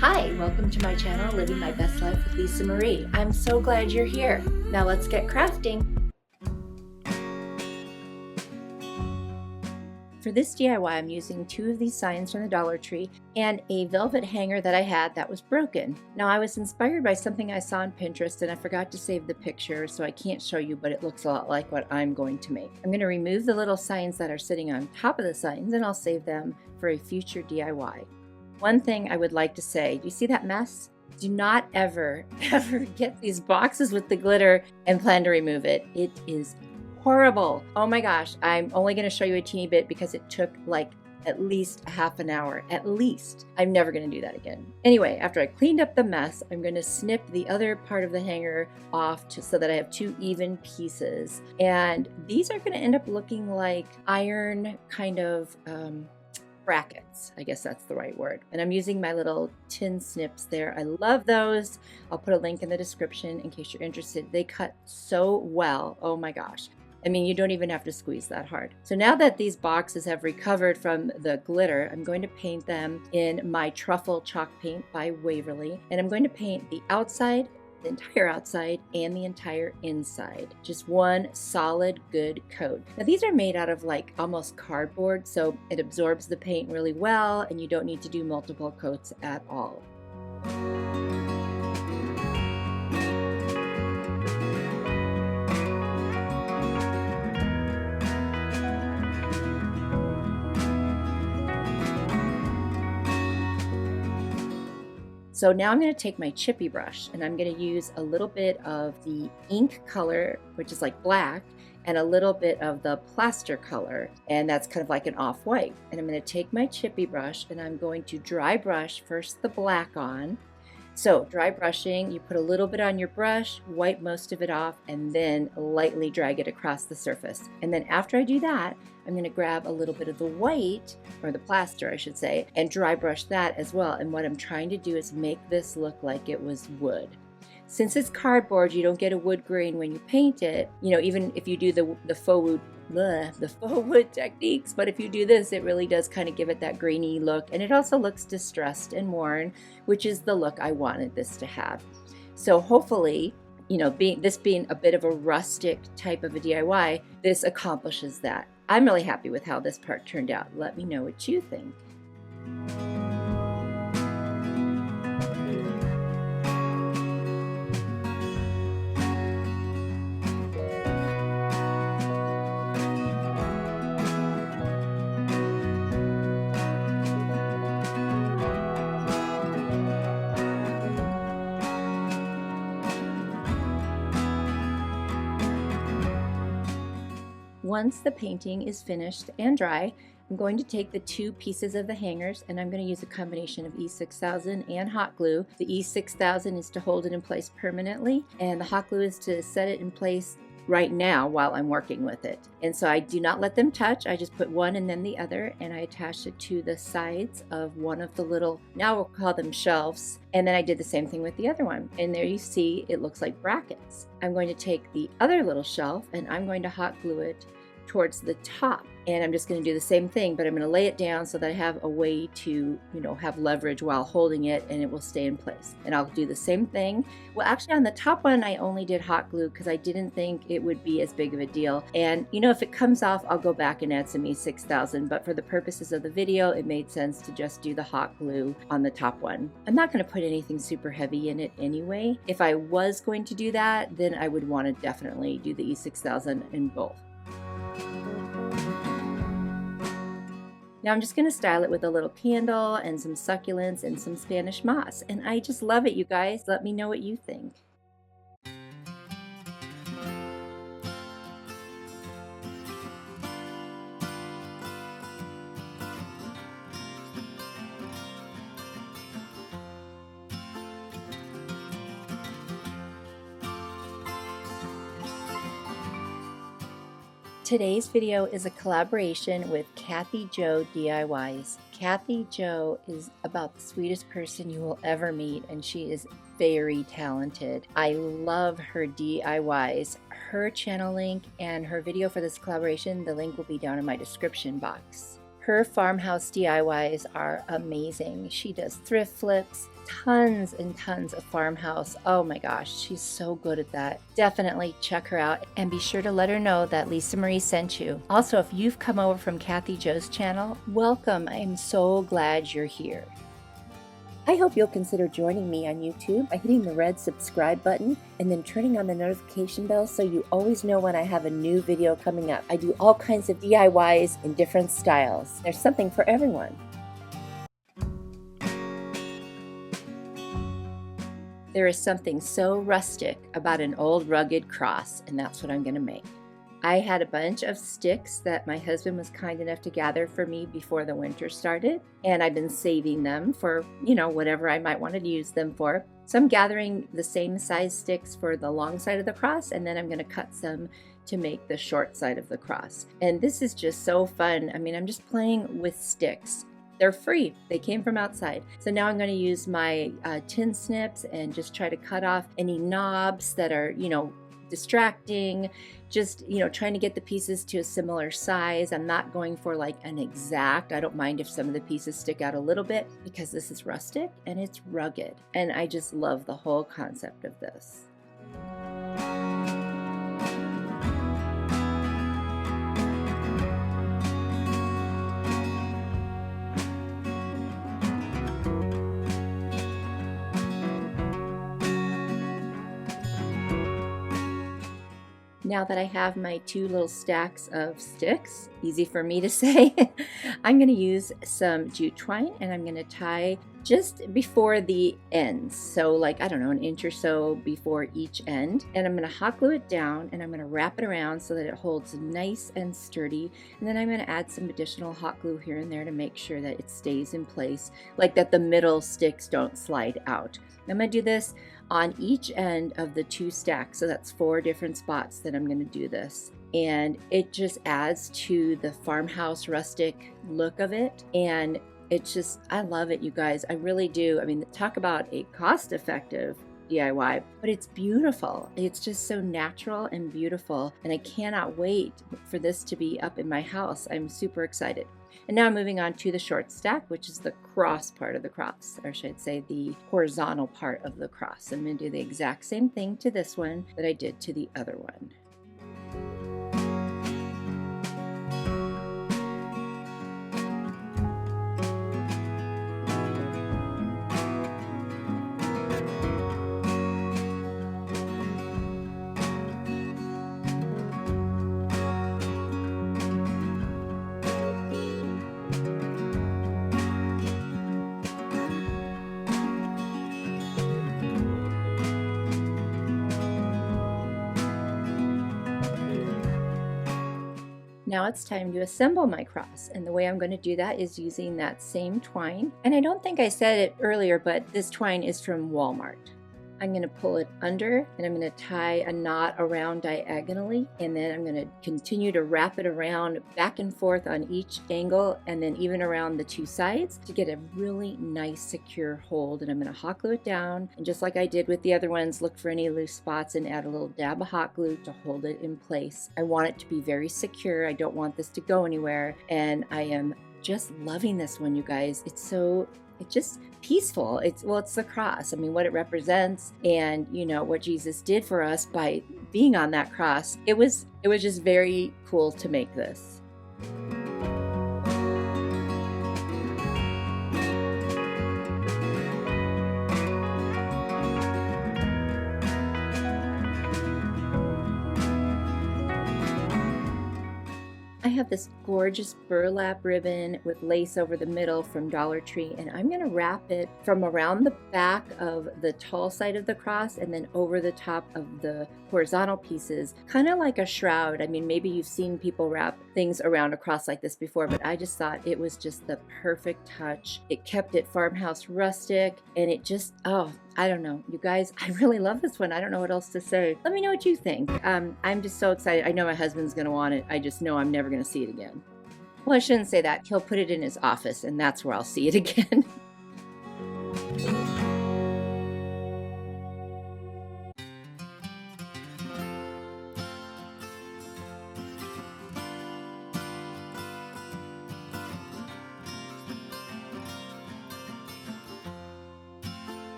Hi, welcome to my channel, Living My Best Life with Lisa Marie. I'm so glad you're here. Now let's get crafting. For this DIY, I'm using two of these signs from the Dollar Tree and a velvet hanger that I had that was broken. Now I was inspired by something I saw on Pinterest and I forgot to save the picture, so I can't show you, but it looks a lot like what I'm going to make. I'm going to remove the little signs that are sitting on top of the signs and I'll save them for a future DIY. One thing I would like to say, do you see that mess? Do not ever get these boxes with the glitter and plan to remove it. It is horrible. Oh my gosh, I'm only going to show you a teeny bit because it took like at least a half an hour, at least. I'm never going to do that again. Anyway, after I cleaned up the mess, I'm going to snip the other part of the hanger off so that I have two even pieces. And these are going to end up looking like iron kind of brackets. I guess that's the right word. And I'm using my little tin snips there. I love those. I'll put a link in the description in case you're interested. They cut so well. Oh my gosh. I mean, you don't even have to squeeze that hard. So now that these boxes have recovered from the glitter, I'm going to paint them in my truffle chalk paint by Waverly. And I'm going to paint the outside, the entire outside, and the entire inside. Just one solid good coat. Now these are made out of like almost cardboard, so it absorbs the paint really well and you don't need to do multiple coats at all. So now I'm going to take my chippy brush and I'm going to use a little bit of the ink color, which is like black, and a little bit of the plaster color, and that's kind of like an off-white. And I'm going to take my chippy brush and I'm going to dry brush first the black on. So dry brushing, you put a little bit on your brush, wipe most of it off, and then lightly drag it across the surface. And then after I do that, I'm going to grab a little bit of the white, or the plaster I should say, and dry brush that as well. And what I'm trying to do is make this look like it was wood. Since it's cardboard, you don't get a wood grain when you paint it. You know, even if you do the faux wood techniques, but if you do this, it really does kind of give it that grainy look, and it also looks distressed and worn, which is the look I wanted this to have. So hopefully, you know, this being a bit of a rustic type of a DIY, this accomplishes that. I'm really happy with how this part turned out. Let me know what you think. Once the painting is finished and dry, I'm going to take the two pieces of the hangers and I'm going to use a combination of E6000 and hot glue. The E6000 is to hold it in place permanently, and the hot glue is to set it in place right now while I'm working with it. And so I do not let them touch. I just put one and then the other, and I attach it to the sides of one of the little, now we'll call them shelves. And then I did the same thing with the other one. And there you see it looks like brackets. I'm going to take the other little shelf and I'm going to hot glue it towards the top, and I'm just going to do the same thing, but I'm going to lay it down so that I have a way to, you know, have leverage while holding it, and it will stay in place. And I'll do the same thing. Well, actually on the top one I only did hot glue because I didn't think it would be as big of a deal, and you know, if it comes off I'll go back and add some E6000, but for the purposes of the video it made sense to just do the hot glue on the top one. I'm not going to put anything super heavy in it anyway. If I was going to do that, then I would want to definitely do the E6000 in both. Now I'm just going to style it with a little candle and some succulents and some Spanish moss. And I just love it, you guys. Let me know what you think. Today's video is a collaboration with Kathy Jo DIYs. Kathy Jo is about the sweetest person you will ever meet, and she is very talented. I love her DIYs. Her channel link and her video for this collaboration, the link will be down in my description box. Her farmhouse DIYs are amazing. She does thrift flips, tons and tons of Farmhouse. Oh my gosh, she's so good at that. Definitely check her out and be sure to let her know that Lisa Marie sent you. Also, if you've come over from Kathy Joe's channel, welcome. I'm so glad you're here. I hope you'll consider joining me on YouTube by hitting the red subscribe button and then turning on the notification bell so you always know when I have a new video coming up. I do all kinds of DIYs in different styles. There's something for everyone. There is something so rustic about an old rugged cross, and that's what I'm going to make. I had a bunch of sticks that my husband was kind enough to gather for me before the winter started, and I've been saving them for, whatever I might want to use them for. So I'm gathering the same size sticks for the long side of the cross, and then I'm going to cut some to make the short side of the cross. And this is just so fun. I mean, I'm just playing with sticks. They're free. They came from outside. So now I'm going to use my tin snips and just try to cut off any knobs that are, distracting, just, trying to get the pieces to a similar size. I'm not going for like an exact. I don't mind if some of the pieces stick out a little bit because this is rustic and it's rugged. And I just love the whole concept of this. Now that I have my two little stacks of sticks, easy for me to say, I'm going to use some jute twine and I'm going to tie just before the ends. So like, I don't know, an inch or so before each end. And I'm going to hot glue it down and I'm going to wrap it around so that it holds nice and sturdy. And then I'm going to add some additional hot glue here and there to make sure that it stays in place, like that the middle sticks don't slide out. I'm going to do this on each end of the two stacks. So that's 4 different spots that I'm going to do this. And it just adds to the farmhouse rustic look of it. And it's just, I love it, you guys. I really do. I mean, talk about a cost-effective DIY, but it's beautiful. It's just so natural and beautiful. And I cannot wait for this to be up in my house. I'm super excited. And now moving on to the short stack, which is the cross part of the cross, or should I say the horizontal part of the cross. I'm going to do the exact same thing to this one that I did to the other one. Now it's time to assemble my cross, and the way I'm going to do that is using that same twine. And I don't think I said it earlier, but this twine is from Walmart. I'm going to pull it under and I'm going to tie a knot around diagonally, and then I'm going to continue to wrap it around back and forth on each angle and then even around the two sides to get a really nice secure hold. And I'm going to hot glue it down, and just like I did with the other ones, look for any loose spots and add a little dab of hot glue to hold it in place. I want it to be very secure. I don't want this to go anywhere, and I am just loving this one, you guys. It's just peaceful. It's the cross. I mean, what it represents, and what Jesus did for us by being on that cross. It was just very cool to make this. I have this gorgeous burlap ribbon with lace over the middle from Dollar Tree, and I'm going to wrap it from around the back of the tall side of the cross and then over the top of the horizontal pieces, kind of like a shroud. I mean, maybe you've seen people wrap things around a cross like this before, but I just thought it was just the perfect touch. It kept it farmhouse rustic, and it just, I don't know, you guys, I really love this one. I don't know what else to say. Let me know what you think. I'm just so excited. I know my husband's going to want it. I just know I'm never going to see it again. Well, I shouldn't say that. He'll put it in his office, and that's where I'll see it again.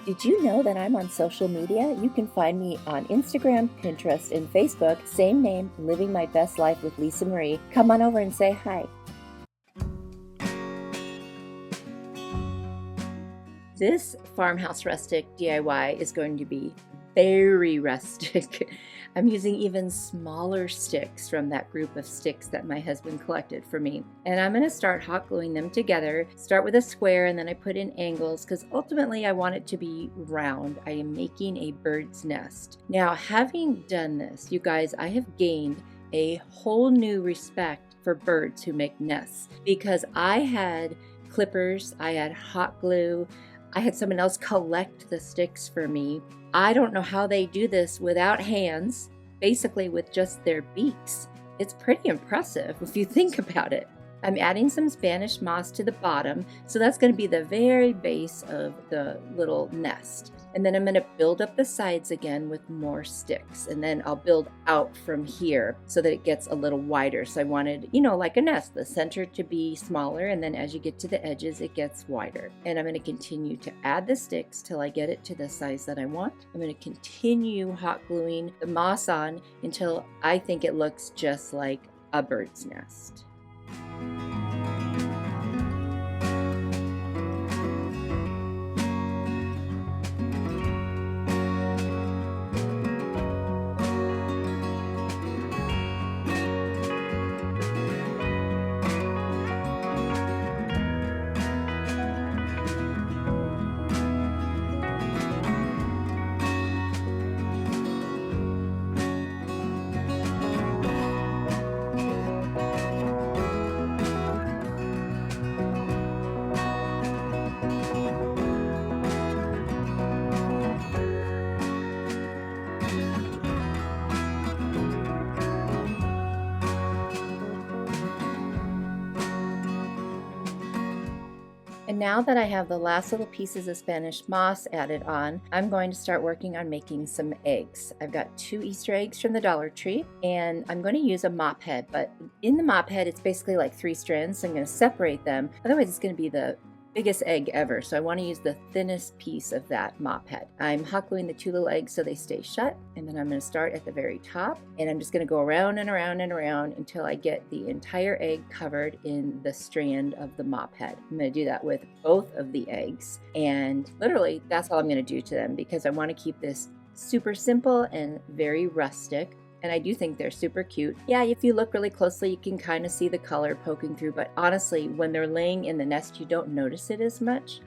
Did you know that I'm on social media? You can find me on Instagram, Pinterest, and Facebook. Same name, Living My Best Life with Lisa Marie. Come on over and say hi. This Farmhouse Rustic DIY is going to be very rustic. I'm using even smaller sticks from that group of sticks that my husband collected for me. And I'm going to start hot gluing them together. Start with a square and then I put in angles because ultimately I want it to be round. I am making a bird's nest. Now, having done this, you guys, I have gained a whole new respect for birds who make nests because I had clippers, I had hot glue, I had someone else collect the sticks for me. I don't know how they do this without hands, basically with just their beaks. It's pretty impressive if you think about it. I'm adding some Spanish moss to the bottom, so that's going to be the very base of the little nest. And then I'm going to build up the sides again with more sticks. And then I'll build out from here so that it gets a little wider. So I wanted, like a nest, the center to be smaller. And then as you get to the edges, it gets wider. And I'm going to continue to add the sticks till I get it to the size that I want. I'm going to continue hot gluing the moss on until I think it looks just like a bird's nest. And now that I have the last little pieces of Spanish moss added on, I'm going to start working on making some eggs. I've got 2 Easter eggs from the Dollar Tree, and I'm going to use a mop head, but in the mop head, it's basically like 3 strands, so I'm going to separate them. Otherwise, it's going to be the biggest egg ever, so I want to use the thinnest piece of that mop head. I'm hot gluing the 2 little eggs so they stay shut, and then I'm going to start at the very top, and I'm just going to go around and around and around until I get the entire egg covered in the strand of the mop head. I'm going to do that with both of the eggs, and literally that's all I'm going to do to them because I want to keep this super simple and very rustic. And I do think they're super cute. Yeah, if you look really closely, you can kind of see the color poking through, but honestly, when they're laying in the nest, you don't notice it as much.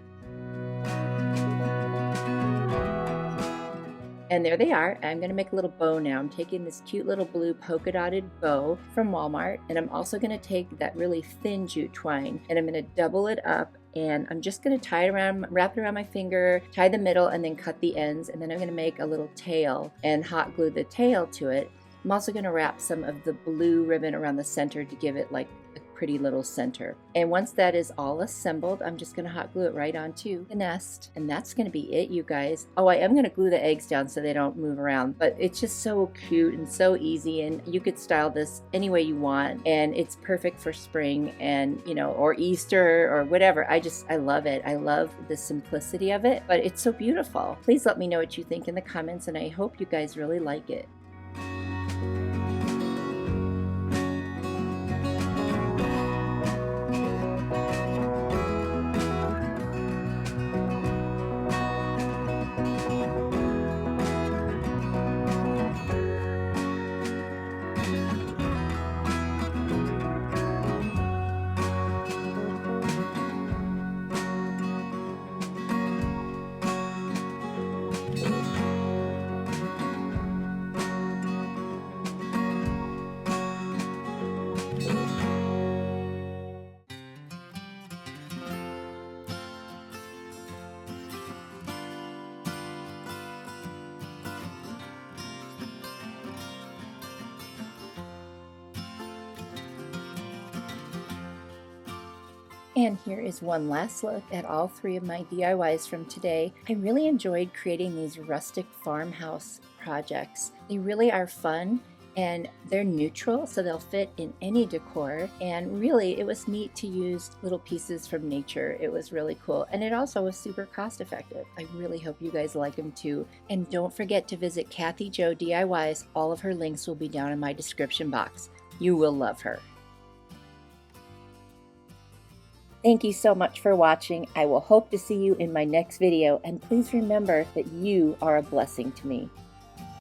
And there they are. I'm going to make a little bow now. I'm taking this cute little blue polka dotted bow from Walmart, and I'm also going to take that really thin jute twine, and I'm going to double it up, and I'm just going to tie it around, wrap it around my finger, tie the middle, and then cut the ends, and then I'm going to make a little tail and hot glue the tail to it. I'm also going to wrap some of the blue ribbon around the center to give it like a pretty little center. And once that is all assembled, I'm just going to hot glue it right onto the nest. And that's going to be it, you guys. Oh, I am going to glue the eggs down so they don't move around, but it's just so cute and so easy. And you could style this any way you want. And it's perfect for spring and, or Easter or whatever. I love it. I love the simplicity of it, but it's so beautiful. Please let me know what you think in the comments, and I hope you guys really like it. And here is one last look at all 3 of my DIYs from today. I really enjoyed creating these rustic farmhouse projects. They really are fun and they're neutral, so they'll fit in any decor. And really, it was neat to use little pieces from nature. It was really cool, and it also was super cost effective. I really hope you guys like them too. And don't forget to visit Kathy Jo DIYs. All of her links will be down in my description box. You will love her. Thank you so much for watching. I will hope to see you in my next video, and please remember that you are a blessing to me.